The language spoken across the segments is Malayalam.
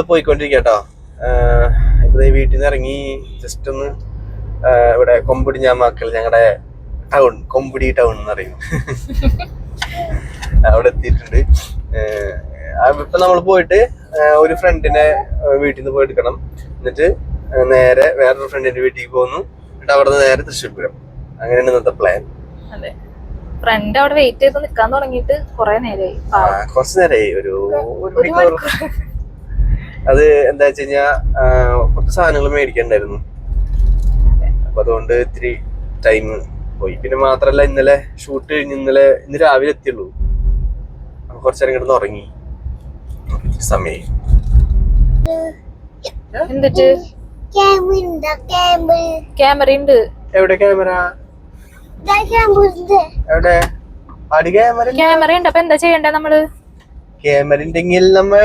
പോയിക്കൊണ്ടിരിക്കട്ടോ. ഇവിടെ വീട്ടിൽ നിന്ന് ഇറങ്ങി ജസ്റ്റ് ഒന്ന് ഇവിടെ കൊമ്പുടി ഞാമാക്കൽ, ഞങ്ങളുടെ ടൗൺ, കൊമ്പുടി ടൗൺ എന്ന് പറയും, അവിടെ എത്തിയിട്ടുണ്ട്. ഇപ്പൊ നമ്മൾ പോയിട്ട് ഒരു ഫ്രണ്ടിനെ വീട്ടിൽ നിന്ന് പോയി എടുക്കണം. എന്നിട്ട് നേരെ വേറൊരു ഫ്രണ്ടിന്റെ വീട്ടിലേക്ക് പോകുന്നു. എന്നിട്ട് അവിടെ നിന്ന് നേരെ തൃശ്ശൂർ പൂരം. അങ്ങനെയാണ് ഇന്നത്തെ പ്ലാൻ. അതെ, ഫ്രണ്ട് അവിടെ വെയിറ്റ് ചെയ്ത് നിക്കാൻ തുടങ്ങിയിട്ട് കുറച്ച് നേരമായി, ഒരു മണിക്കൂർ. അത് എന്താ വെച്ച് കഴിഞ്ഞാ കുറച്ച് സാധനങ്ങൾ മേടിക്കണ്ടായിരുന്നു. അപ്പൊ അതുകൊണ്ട് ഇത്തിരി ടൈം പോയി. പിന്നെ മാത്രല്ല ഇന്നലെ ഷൂട്ട് കഴിഞ്ഞ് ഇന്ന് രാവിലെ എത്തിയുള്ളൂ. അപ്പൊ കുറച്ചേരം കിടന്ന് ഉറങ്ങി. സമയം എന്നിട്ട് ക്യാമറ ഉണ്ട്. എവിടെ ക്യാമറ? എവിടെ? ആടി ക്യാമറ ഉണ്ട്. അപ്പൊ എന്താ ചെയ്യണ്ടേ നമ്മള്? ക്യാമറ ഉണ്ടെങ്കിൽ നമ്മൾ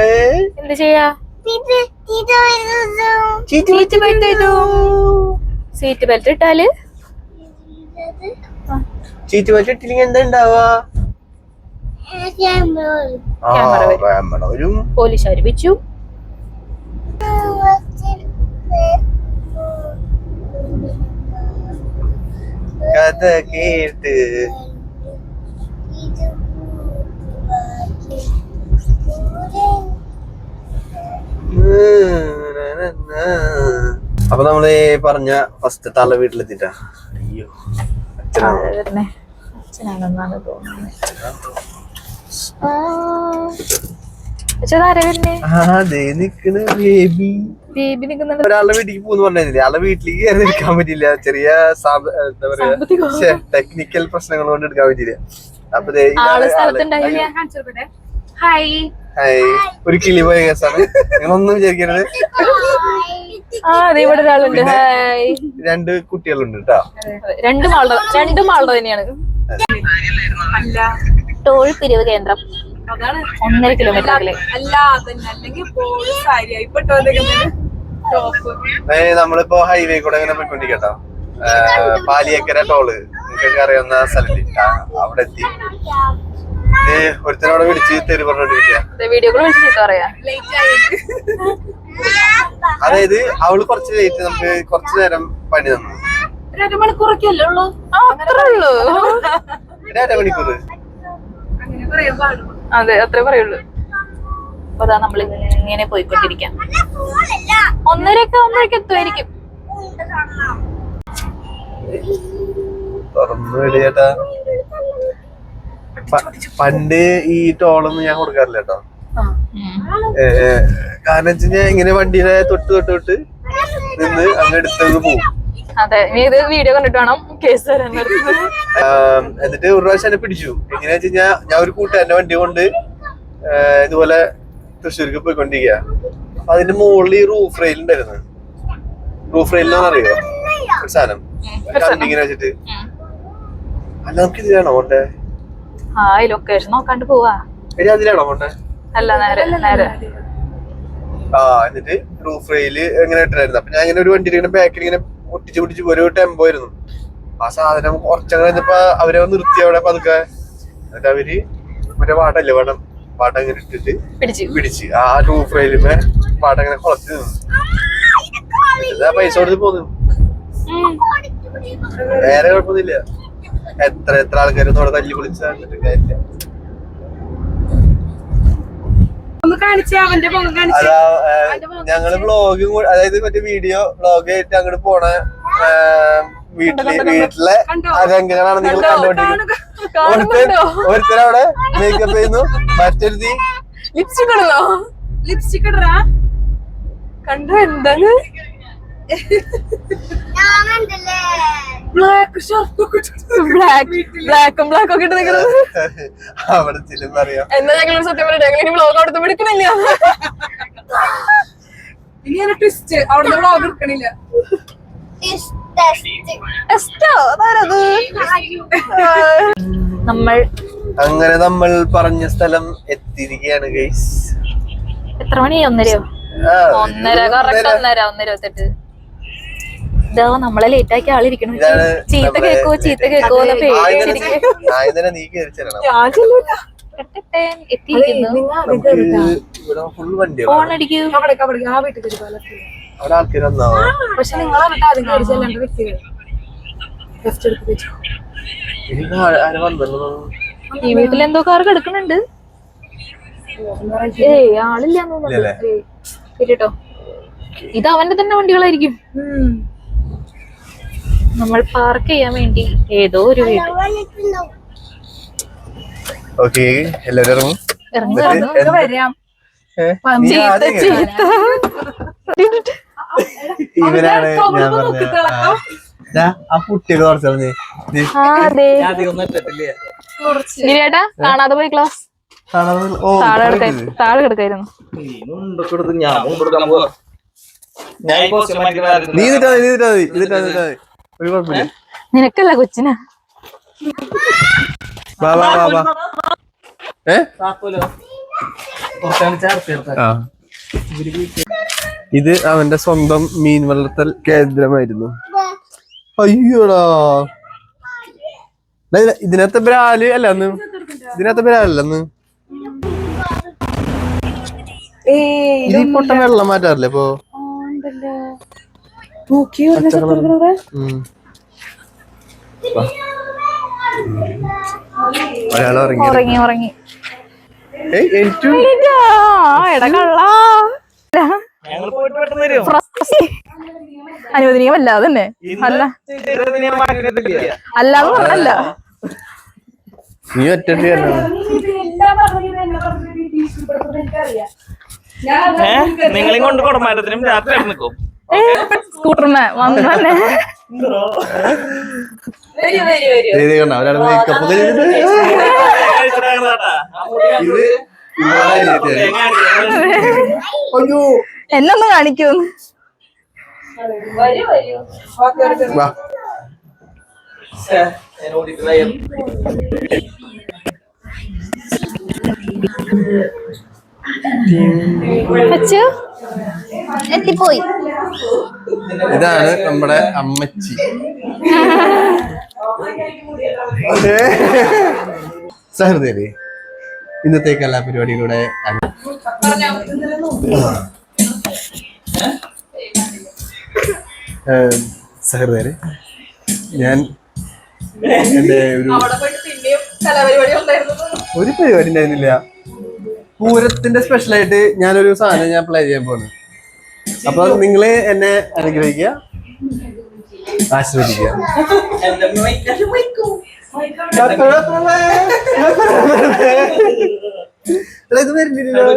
എന്ത് ചെയ്യാ? സീറ്റ് ബെൽറ്റ് ഇട്ടാല് സീറ്റ് ബെൽറ്റ് ഇട്ടില്ലെങ്കിൽ എന്താ ഉണ്ടാവാ? ക്യാമറ വരും, പോലീസുകാര് വെച്ചു. കഥ കേട്ട് അപ്പൊ നമ്മള് പറഞ്ഞ ഫസ്റ്റ് തള്ള വീട്ടിലെത്തിട്ടാ. അയ്യോ, അച്ഛനാണെന്നാണ് തോന്നുന്നത്. ഒരാളുടെ വീട്ടിലേക്ക് പോകുന്നു പറഞ്ഞില്ലേ? ആളുടെ വീട്ടിലേക്ക് കയറി എടുക്കാൻ പറ്റില്ല, ചെറിയ എന്താ പറയാ ടെക്നിക്കൽ പ്രശ്നങ്ങൾ കൊണ്ട് എടുക്കാൻ പറ്റില്ല. അപ്പൊ ഒരു കിളി പോയ കേസാണ്, നിങ്ങളൊന്നും വിചാരിക്കരുത്. രണ്ട് കുട്ടികളുണ്ട് കേട്ടോ. രണ്ടും ആളുടെ തന്നെയാണ്. ടോൾ പിരിവ് കേന്ദ്രം 1.5 കിലോമീറ്റർ അകലെ. നമ്മളിപ്പോ ഹൈവേ കൂടെ ഇങ്ങനെ പോയിക്കൊണ്ടിരിക്കട്ടോ. പാലിയേക്കര ടോള് നിങ്ങൾക്കൊക്കെ അറിയാവുന്ന സ്ഥലത്ത് അവിടെ എത്തി. ഒരുത്തനവിടെ വിളിച്ച് തെറി പറഞ്ഞോണ്ടിരിക്കുക. അതായത് അവള് കുറച്ച് ലേറ്റ്, നമുക്ക് കുറച്ചു നേരം പണി തന്നു. 2 മണിക്കൂറൊക്കെയല്ലേ ഉള്ളൂ. 2 മണിക്കൂർ. അതെ, അത്രേ പറയുള്ളൂ. അപ്പൊ അതാ നമ്മൾ ഇങ്ങനെ പോയിക്കൊണ്ടിരിക്കാം. 1:30 എത്തുമായിരിക്കും. തുറന്നു വിടിയേട്ടാ. പണ്ട് ഈ ടോളൊന്നും ഞാൻ കൊടുക്കാറില്ല കേട്ടോ. കാരണം വെച്ച് കഴിഞ്ഞാൽ ഇങ്ങനെ വണ്ടിയുടെ തൊട്ട് നിന്ന് അങ്ങ് എടുത്തങ്ങ് പോകും. അതെ, നീ ഇത് വീഡിയോ കണ്ടിട്ട് വേണം കേസ് തരാൻ. എന്നിട്ട് ഒരു പ്രാവശ്യം എന്നെ പിടിച്ചു. എങ്ങനെയാ വെച്ച് കഴിഞ്ഞാൽ ഞാൻ ഒരു കൂട്ടുകാരന്റെ വണ്ടി കൊണ്ട് ഇതുപോലെ തൃശ്ശൂർക്ക് പോയിക്കൊണ്ടിരിക്കുക. അപ്പൊ അതിന്റെ മുകളിൽ ഈ റൂഫ് റെയിൽ ഉണ്ടായിരുന്നു. റൂഫ് റെയിലെന്ന് അറിയോ ഒരു സാധനം, കമ്പിങ്ങനെ വെച്ചിട്ട്. അല്ല, നമുക്ക് ഇതിലാണോ പോട്ടെ? ലൊക്കേഷൻ നോക്കാണ്ട് പോവാ. അതിലാണോ പോട്ടെ? അല്ല, നേരെ. എന്നിട്ട് റൂഫ് റെയിൽ എങ്ങനെ ഇട്ടായിരുന്നു. അപ്പൊ ഞാൻ ഇങ്ങനെ ഒരു വണ്ടി ഇങ്ങനെ ബാക്കിൽ ഇങ്ങനെ ഒട്ടിച്ച് ഒരു ടെമ്പോ ആയിരുന്നു. ആ സാധനം കുറച്ചങ്ങനെ കഴിഞ്ഞപ്പോ അവരെ നിർത്തി അവിടെ പതുക്കെ. എന്നിട്ട് അവര് മറ്റേ പാട്ട ഇങ്ങനെ ഇട്ടിട്ട് പിടിച്ച് ആ റൂഫ് റെയിലുമേ പാട്ട ഇങ്ങനെ കുളച്ച് നിന്നു. പൈസ കൊടുത്ത് പോന്നു. വേറെ കുഴപ്പമൊന്നുമില്ല. എത്ര ആൾക്കാരൊന്നും അവിടെ തല്ലി വിളിച്ചിട്ട് കാര്യമില്ല. ഞങ്ങള് വ്ളോഗ്, അതായത് മറ്റേ വീഡിയോ വ്ളോഗ് ആയിട്ട് അങ്ങോട്ട് പോണ വീട്ടിലെ അതെങ്ങനെയാണ് നിങ്ങൾ കണ്ടോണ്ടിരിക്കുന്നത്. ഒരുത്തരവിടെ മേക്കപ്പ് ചെയ്യുന്നു, മറ്റൊരുത്തി ലിപ്സ്റ്റിക് ഇടറാ. കണ്ടോ എന്താണ്? ബ്ലാക്കും ബ്ലാക്ക് ഒക്കെ ഇട്ട് നിൽക്കുന്നത്. അവിടെ അറിയാം. എന്നാ ഞങ്ങൾ സത്യം പറഞ്ഞിട്ട് ഞങ്ങൾ ഇനി വ്ളോഗ് അവിടുത്തെ എടുക്കണില്ല. ഇനി ട്വിസ്റ്റ് അവിടുത്തെ വ്ളോഗ് എടുക്കണില്ല. നമ്മൾ പറഞ്ഞ സ്ഥലം എത്തിയിരിക്കുകയാണ് ഗൈസ്. എത്ര മണി? 1:30. 1:28. ഇതാ നമ്മളെ ലേറ്റ് ആക്കി ആളിരിക്കണം. ചീത്ത കേക്കോ എത്തിയിരിക്കുന്നു. ഇവിടെ ഫുൾ വണ്ടിയാണ്. ഫോൺ അടിക്കൂ. അവിടെ ആൾക്കാർ വന്നോ? പക്ഷെ നിങ്ങൾ ആദ്യം കഴിച്ചല്ലാണ്ട് വ്യക്തികൾ ആര് വന്നല്ലോ? ഈ വീട്ടിൽ എന്തോ കാർ കിടക്കുന്നുണ്ട്. ഏയ് ആളില്ലാന്ന് തോന്നുന്നുണ്ട്. കേട്ടോ, ഇത് അവന്റെ തന്നെ വണ്ടികളായിരിക്കും. നമ്മൾ പാർക്ക് ചെയ്യാൻ വേണ്ടി ഏതോ ഒരു വീട്. ഓക്കെ, എല്ലാവരും ഇറങ്ങും. വരാം. ഇവനാണ് ഞാൻ പറഞ്ഞ ആ കുട്ടിയൊക്കെ കുറച്ചേ ചേട്ടാ കാണാതെ പോയി ക്ലാസ് താഴെ കിടക്കായിരുന്നു. ഒരു കുഴപ്പമില്ല. നിനക്കല്ല കൊച്ചിനാ. ഇത് അവന്റെ സ്വന്തം മീൻ വളർത്തൽ കേന്ദ്രമായിരുന്നു. അയ്യോടാ, ഇതിനകത്തെ ബ്രാല് അല്ല അന്ന്, ഇതിനകത്തെ ബ്രാലല്ലെന്ന്. ഇത് പൊട്ട വെള്ളം മാറ്റാറില്ലേ ഇപ്പൊ? ഒരാൾ ഉറങ്ങി ഉറങ്ങി. അനുവദനീയമല്ല അതന്നെ. അല്ല അല്ലാന്ന് പറഞ്ഞല്ല. നീ ഒറ്റ നിങ്ങളെ കൊണ്ട് കുടമാറ്റത്തിനും രാത്രി നിൽക്കും. സ്കൂട്ടറിന് വന്നെ ഒരാൾ മേക്കപ്പ് അയ്യോ എന്നൊന്ന് കാണിക്കൂന്ന്. എത്തിപ്പോയി. ഇതാണ് നമ്മുടെ അമ്മച്ചി. സഹൃദയരെ, ഇന്നത്തെ കലാപരിപാടികളുടെ സഹൃദയരെ, ഞാൻ എന്റെ ഒരു പരിപാടി ഉണ്ടായിരുന്നില്ല. പൂരത്തിന്റെ സ്പെഷ്യലായിട്ട് ഞാനൊരു സാധനം ഞാൻ പ്ലേ ചെയ്യാൻ പോകുന്നു. അപ്പൊ നിങ്ങള് എന്നെ അനുഗ്രഹിക്കുക, ആശീർവദിക്കുക. ഇത് വരുന്നില്ലല്ലോ.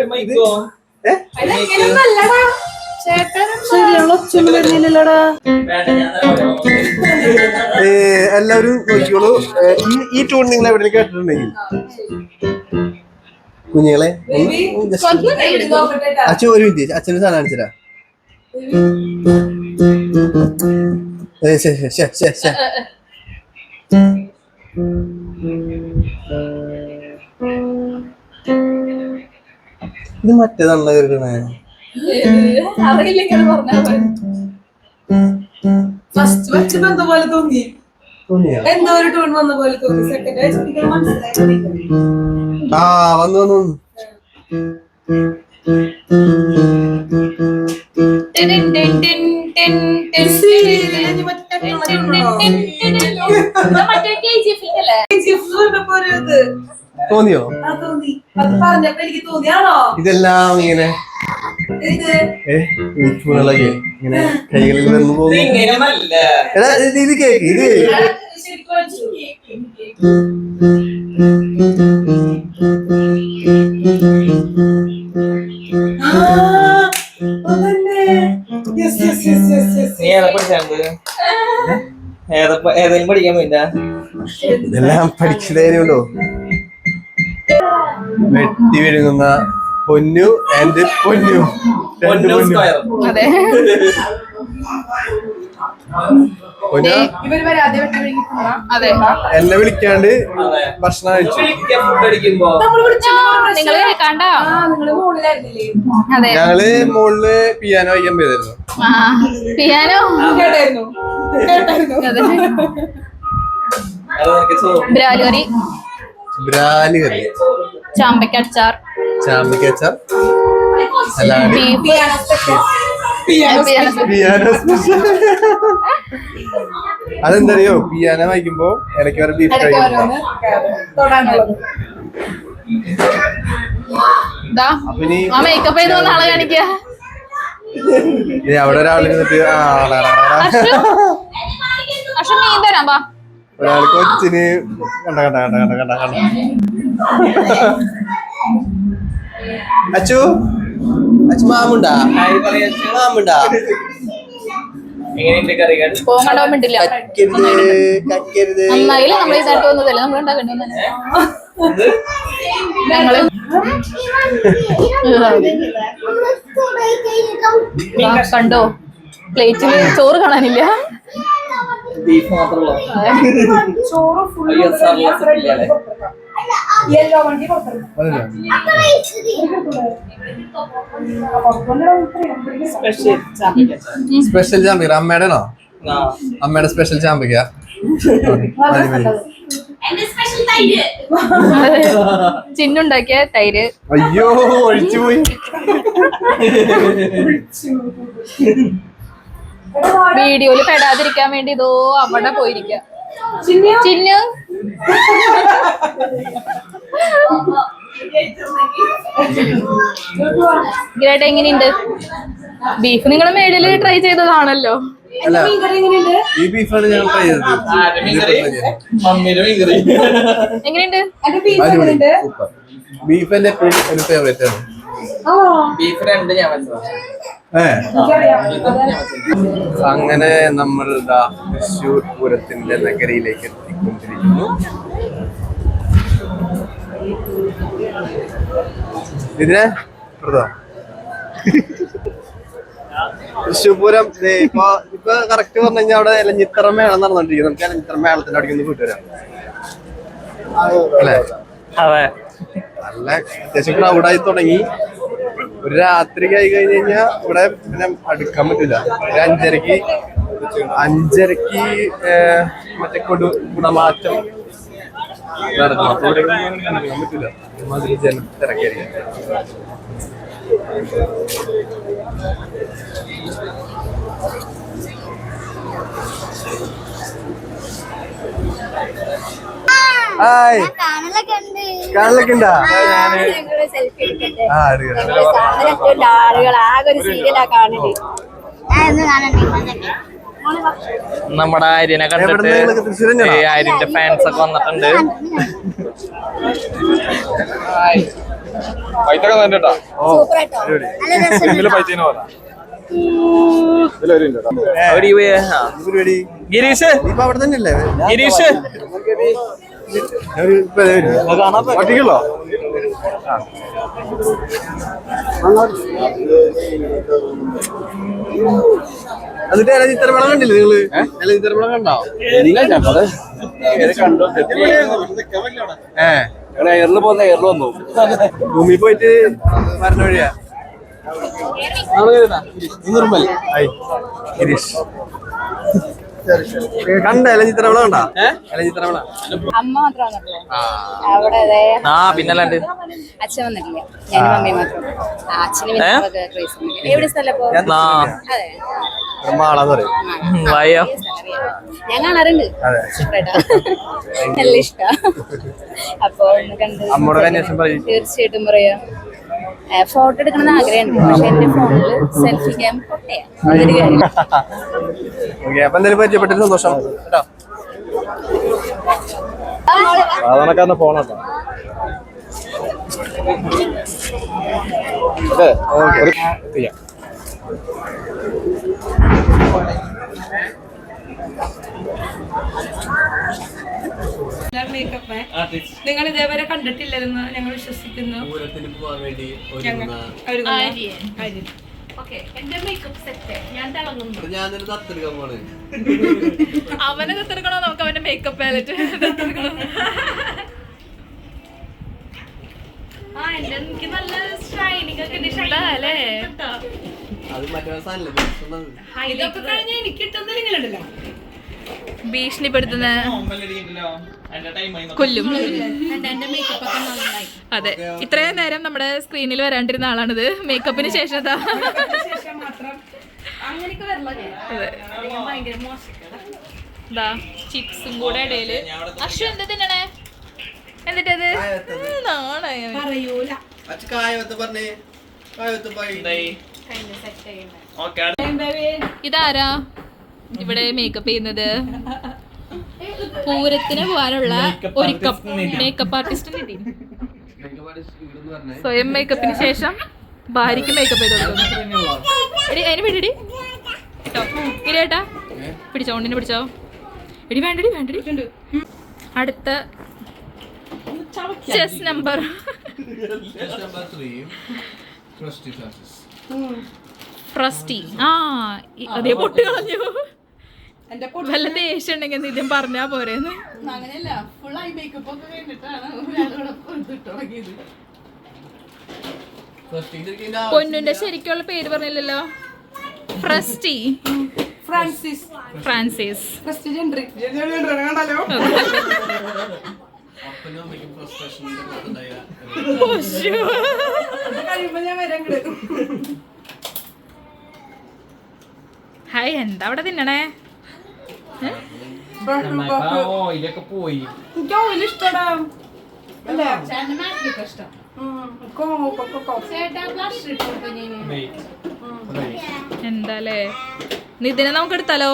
എല്ലാവരും നോക്കിയോളൂ. ഈ ട്യൂൺ നിങ്ങൾ എവിടെ കേട്ടിട്ടുണ്ടെങ്കിൽ കുഞ്ഞുങ്ങളെ അച്ഛൻ ഒരു മിനിറ്റ്, അച്ഛനൊരു സാധനം കാണിച്ചരാ. ഇത് മറ്റേതാണല്ലോ കേൾക്കണേ. ആ വന്നു വന്നു. തോന്നിയോ? ഇതെല്ലാം ഇങ്ങനെ ഇങ്ങനെ കൈകളിൽ വന്നു പോകുന്നു. ഇത് കേക്ക്, ഇത് ഏതെങ്കിലും പഠിക്കാൻ പോയിട്ടാ? ഇതെല്ലാം പഠിച്ചതേനുണ്ടോ? വെട്ടി വിഴുങ്ങുന്ന പൊന്നു ആൻഡ് പൊന്നു, രണ്ട് പൊന്നു. അതെ, അതെ. എന്നെ വിളിക്കാണ്ട് ഭക്ഷണം കഴിച്ചു. നിങ്ങള് കണ്ട അതെ, ഞങ്ങള് മുകളില് പിയാനോ വായിക്കാൻ പോയതായിരുന്നു. പിയാനോ ബ്രാലുകറി ബ്രാലി കറി, ചാമ്പയ്ക്ക അച്ചാർ, ചാമ്പയ്ക്ക അച്ചാർ, സലാഡ്, ബീഫ്, പിയാനോ സ്പെഷ്യൽ. അതെന്തറിയോ, പിയാനോ വായിക്കുമ്പോ ഇടയ്ക്ക് വരെ ബീഫ് കഴിക്കും. അപ്പൊ ഇനി ആ മേക്കപ്പ് ചെയ്ത് വന്ന ആളെ കാണിക്കുക. അവിടെ ഒരാൾ ഇരുന്നിട്ട് പക്ഷെ മീൻ തരാം വാ. ഒരാൾ കൊച്ചിന് കണ്ട കണ്ട കണ്ട കണ്ട കണ്ട കണ്ട അച്ചു അച്ചു മാമുണ്ടാ മാമുണ്ടാ പോകണ്ടോ മിണ്ടില്ല. കക്കരുത്. നന്നായില്ല നമ്മൾ ഇതായിട്ട് വന്നതല്ലേ, നമ്മൾ ഉണ്ടാക്കേണ്ടി വന്നല്ലേ. ഞങ്ങള് കണ്ടോ പ്ലേറ്റില് ചോറ് കാണാനില്ല. ബീഫ് മാത്രമല്ല സ്പെഷ്യൽ ചാമ്പിക്ക അമ്മയുടെ ആണോ? അമ്മയുടെ സ്പെഷ്യൽ ചാമ്പിക്ക. ചിന്നുണ്ടാക്കിയ തൈര്. അയ്യോ ഒഴിച്ചുപോയി. വീഡിയോയില് പെടാതിരിക്കാൻ വേണ്ടി ഇതോ അവിടെ പോയിരിക്ക. ചിന്നു ഗ്രേഡ് എങ്ങനെയുണ്ട്? ബീഫ് നിങ്ങൾ മേളില് ട്രൈ ചെയ്തതാണല്ലോ. അല്ല ഈ ബീഫാണ് ഞങ്ങൾ ട്രൈ ചെയ്തത്. എങ്ങനെയുണ്ട്? ബീഫ് എന്റെ എപ്പോഴും ഒരു ഫേവറേറ്റ് ആണ്. ബീഫ് രണ്ട് ഞാൻ വെച്ചതാ. അങ്ങനെ നമ്മൾ തൃശ്ശൂർ പൂരത്തിന്റെ നഗരിയിലേക്ക് എത്തിക്കൊണ്ടിരിക്കുന്നു. ഇതിനെ തൃശ്ശൂർ പൂരം ഇപ്പൊ കറക്റ്റ് പറഞ്ഞു കഴിഞ്ഞാൽ അവിടെ എലഞ്ഞിത്തറ മേളം നടന്നോണ്ടിരിക്കും. നമുക്ക് എലഞ്ഞിത്തറ മേളത്തിന്റെ അവിടേക്ക് ഒന്ന് പോയിട്ട് വരാം അല്ലേ? അതെ, നല്ല അത്യാവശ്യം ക്രൗഡായി തുടങ്ങി. ഒരു രാത്രി ആയി കഴിഞ്ഞ് കഴിഞ്ഞാൽ ഇവിടെ പിന്നെ അടുക്കാൻ പറ്റില്ല. ഒരു അഞ്ചരക്ക് മറ്റേ കുടമാറ്റം നടക്കണം. അപ്പൊ ഇവിടെ അടുക്കാൻ പറ്റില്ല. മാതിരി ജനം തിരക്കായിരിക്കും. ഹായ്, കാണലൊക്കെ ഉണ്ടാ? ആളുകൾ ആകെ ഒരു സീരിയലാ കാണല്. നമ്മുടെ ആര്യനെ കണ്ടിട്ട് ആര്യന്റെ ഫാൻസ് ഒക്കെ വന്നിട്ടുണ്ട്. ഗിരീഷ്, ഇപ്പൊ അവിടെ തന്നെയല്ലേ ഗിരീഷ് ഒറ്റയ്ക്കുള്ളോ? എന്നിട്ട് ഇലഞ്ഞിത്തറമേള കണ്ടില്ലേ നിങ്ങള്? ഇലഞ്ഞിത്തറമേള കണ്ടോ? എയറിൽ പോകുന്ന എയറിൽ വന്നു. ഭൂമി പോയിട്ട് മരണ വഴിയാ. ഗിരീഷ് കണ്ട എലഞ്ഞിത്തറമേള കണ്ടാ? എലഞ്ഞിത്തറമേള അമ്മ മാത്രമാണല്ലോ അവിടെ. പിന്നല്ലാണ്ട് അച്ഛൻ വന്നിട്ടില്ല, ഞാനും അമ്മയും മാത്രം. അച്ഛന് എവിടെ സ്ഥലം? അതെ, ബ്രഹ്മാളാന്ന് പറയും. വായോ ഞാൻ കാണാറുണ്ട്. നല്ല ഇഷ്ട. അപ്പൊ ഒന്ന് കണ്ട് അമ്മയുടെ അന്വേഷണം പറയും. തീർച്ചയായിട്ടും പറയാ. ഫോട്ടോ എടുക്കണമെന്ന് ആഗ്രഹമുണ്ട്, പക്ഷെ എന്റെ ഫോണില് സെൽഫി ക്യാം പൊട്ടയാ. അതൊരു കാര്യം. ഓക്കെ, അപ്പൊ എന്തായാലും പരിചയപ്പെട്ടതിൽ സന്തോഷം കേട്ടോ. സാധാരണക്കാരന്റെ ഫോണാട്ടോ. നിങ്ങൾ ഇതേവരെ കണ്ടിട്ടില്ലെന്ന് ഞങ്ങൾ വിശ്വസിക്കുന്നു. അവനെ ദത്തെടുക്കണോ? നമുക്ക് അവന്റെ മേക്കപ്പ് പാലറ്റ് എനിക്ക് നല്ല ഷൈനിങ് ഒക്കെ അല്ലേ? അത് മറ്റേ സാധനല്ലേ ഇതൊക്കെ കഴിഞ്ഞാൽ എനിക്ക് കിട്ടുന്ന നിങ്ങളുണ്ടല്ലോ ഭീഷണിപ്പെടുത്തുന്ന കൊല്ലും. അതെ, ഇത്രയും നേരം നമ്മുടെ സ്ക്രീനിൽ വരാണ്ടിരുന്ന ആളാണിത്. മേക്കപ്പിന് ശേഷം ചിപ്സും കൂടെ ഇടയില്. അശ്വ എന്താ തിന്നണേ? എന്നിട്ടത് ഇതാരാ ഇവിടെ മേക്കപ്പ് ചെയ്യുന്നത്? പൂരത്തിന് പോകാനുള്ള ഒരുക്കം. മേക്കപ്പ് ആർട്ടിസ്റ്റിന് കിട്ടി. സ്വയം മേക്കപ്പിന് ശേഷം ഭാര്യക്ക് മേക്കപ്പ് ചെയ്ത് കൊടുക്കുന്നു. അതിന് വിടടി കേട്ടോ. ഇല്ലേട്ടാ പിടിച്ചോ, ഓണ്ടിനെ പിടിച്ചോ. എടി വേണ്ടടി വേണ്ടടി. അടുത്ത ചെസ് നമ്പർ ഫ്രസ്റ്റി. ആ അതേ പൊട്ടി കളഞ്ഞു. വല്ല ദേഷ്യം ഉണ്ടെങ്കിൽ ഇതും പറഞ്ഞാ പോരെന്ന്. പൊന്നുന്റെ ശരിക്കുള്ള പേര് പറഞ്ഞില്ലല്ലോ. ഫ്രസ്റ്റി ഫ്രാൻസിസ്. ഹായ്, എന്താ അവിടെ തിന്നണേ? പോയി എന്താലേ, ഇതിനെ നമുക്ക് എടുത്താലോ?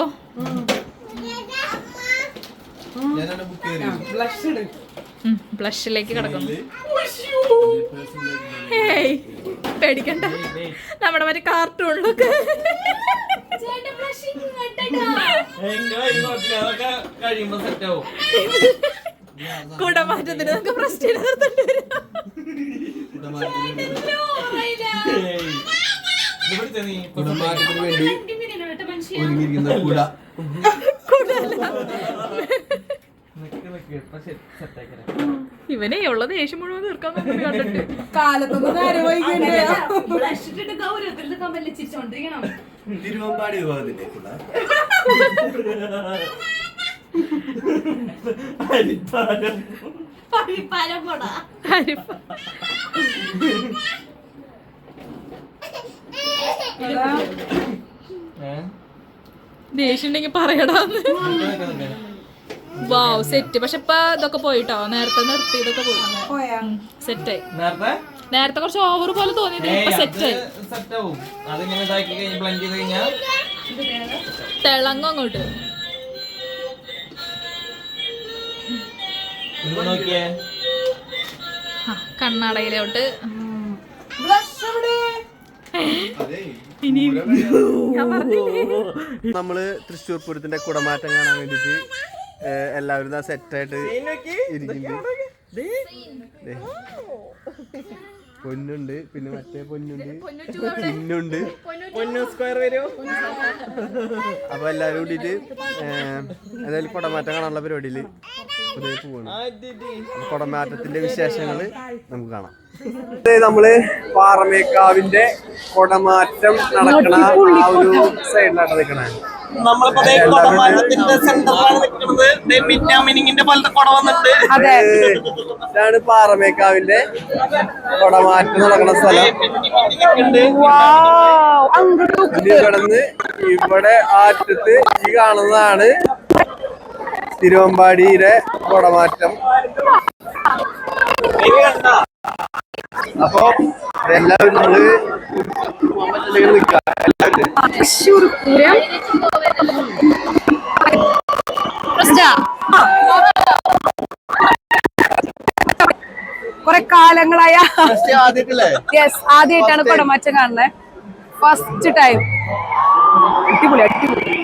ബ്ലഷിലേക്ക് കിടക്കുന്നു. ഹേയ് പേടിക്കണ്ട, നമ്മുടെ മറ്റേ കാർട്ടൂണിലൊക്കെ കുടമാറ്റത്തിന് നമുക്ക് പ്രശ്നം നിർത്തേണ്ടി വരും. ഇവനെ ഉള്ളത് ദേഷ്യം മുഴുവൻ തീർക്കാൻ കണ്ടിട്ട് കാലത്തൊന്നും തിരുവമ്പാടി വിഭാഗത്തിലേക്കുള്ള ദേഷ്യം ഉണ്ടെങ്കിൽ പറയടാന്ന്. വാവ് സെറ്റ്. പക്ഷെ ഇപ്പൊ ഇതൊക്കെ പോയിട്ടോ, നേരത്തെ നിർത്തി ഇതൊക്കെ പോയി സെറ്റായി. നേരത്തെ കുറച്ച് ഓവർ പോലെ തോന്നിയത് ഇപ്പൊ സെറ്റായി. തിളങ്ങും അങ്ങോട്ട്. കണ്ണാടയിലോട്ട് നമ്മള് തൃശ്ശൂർ പൂരത്തിന്റെ കുടമാറ്റം കാണാൻ വേണ്ടിട്ട് എല്ലാവരും സെറ്റായിട്ട് ഇരിക്കുന്നുണ്ട്. പൊന്നുണ്ട്, പിന്നെ മറ്റേ പൊന്നുണ്ട്, പിന്നുണ്ട്. അപ്പൊ എല്ലാവരും കൂടിയിട്ട് എന്തായാലും കുടമാറ്റം കാണാനുള്ള പരിപാടിയില് പോവാണ്. കുടമാറ്റത്തിന്റെ വിശേഷങ്ങള് നമുക്ക് കാണാം. നമ്മള് പാറമേക്കാവിന്റെ കുടമാറ്റം നടക്കണ ആ ഒരു സൈഡിലായിട്ട് നിൽക്കണേ. ഇതാണ് പാറമേക്കാവിന്റെ കുടമാറ്റം നടക്കുന്ന സ്ഥലം. കിടന്ന് ഇവിടെ ആറ്റത്ത് ഈ കാണുന്നതാണ് തിരുവമ്പാടിയുടെ കുടമാറ്റം. അപ്പൊ എല്ലാവരും നമ്മള് തൃശ്ശൂർ പൂരം കൊറേ കാലങ്ങളായ ആദ്യമായിട്ടാണ് കുടമാറ്റം കാണുന്നത്. First time. അടിപൊളി അടിപൊളി.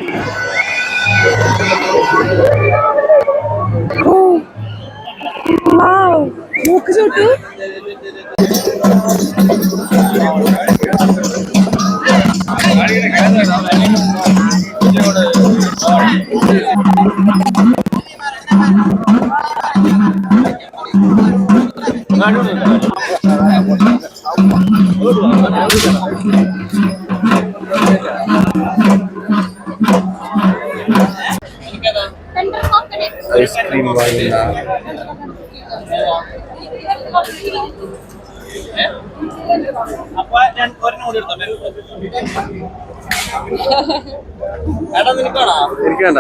മൂക്ക് ചൂട്ടു. വന്ന അപ്പൊ ഞാൻ ഒരെണ്ണം കൂടി എടുത്തോട്ടെ. എടാ നിനക്കാണോ? എനിക്ക് വേണ്ട.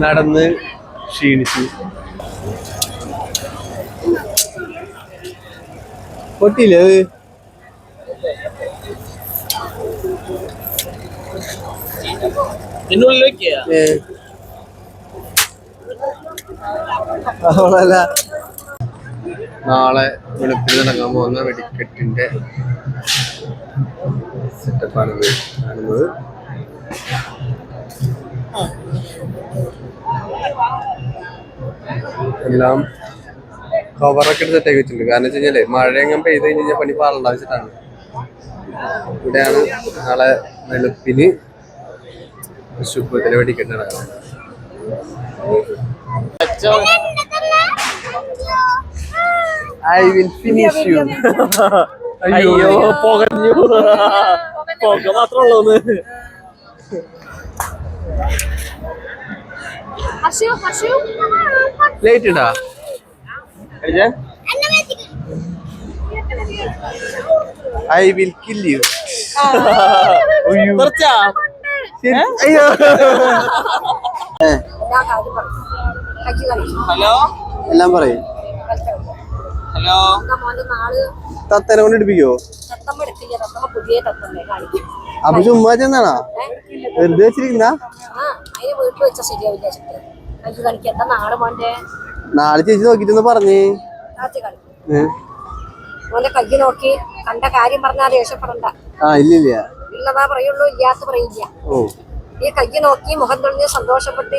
നടന്ന് ക്ഷീണിച്ചു. പൊട്ടിയില്ലേ അത്? നിന്നുള്ളിൽ വെക്കുക. അവളല്ല. നാളെ വെളുപ്പിന് നടക്കാൻ പോകുന്ന വെടിക്കെട്ടിന്റെ സെറ്റപ്പാണിത് കാണുന്നത്. എല്ലാം കവറൊക്കെ എടുത്ത് സെറ്റാക്കി വെച്ചിട്ടുണ്ട്. കാരണം വെച്ച് കഴിഞ്ഞാല് മഴയെങ്കിലും പെയ്ത് കഴിഞ്ഞാൽ പണി പാറണ്ട വെച്ചിട്ടാണ്. ഇവിടെയാണ് നാളെ വെളുപ്പിന് ശുഭത്തിന് വെടിക്കെട്ട് നടക്കുന്നത്. I will finish you. അയ്യോ പുകഞ്ഞു. പുക മാത്രമേ ഉള്ളൂ. ലേറ്റ് ഇടാ. I will kill you. അയ്യോ. ഹലോ എല്ലാം പറയും. ഹലോ തത്തനെ കൊണ്ട് എടുപ്പിക്കോ? അപ്പൊ ചുമ്മാ ചെന്നാണോ വെറുതെ വെച്ചിരിക്കുന്ന? നാളെ ചേച്ചി നോക്കിട്ട് പറഞ്ഞേ. കയ്യ് നോക്കി കണ്ട കാര്യം പറഞ്ഞാൽ ദേഷ്യപ്പെടണ്ട. ഇല്ലില്ല, ഉള്ളതാ പറയുള്ളൂ, ഇല്ലാത്ത പറയില്ല. ഈ കയ്യ് നോക്കി മുഖം തൊഴിഞ്ഞ് സന്തോഷപ്പെട്ട്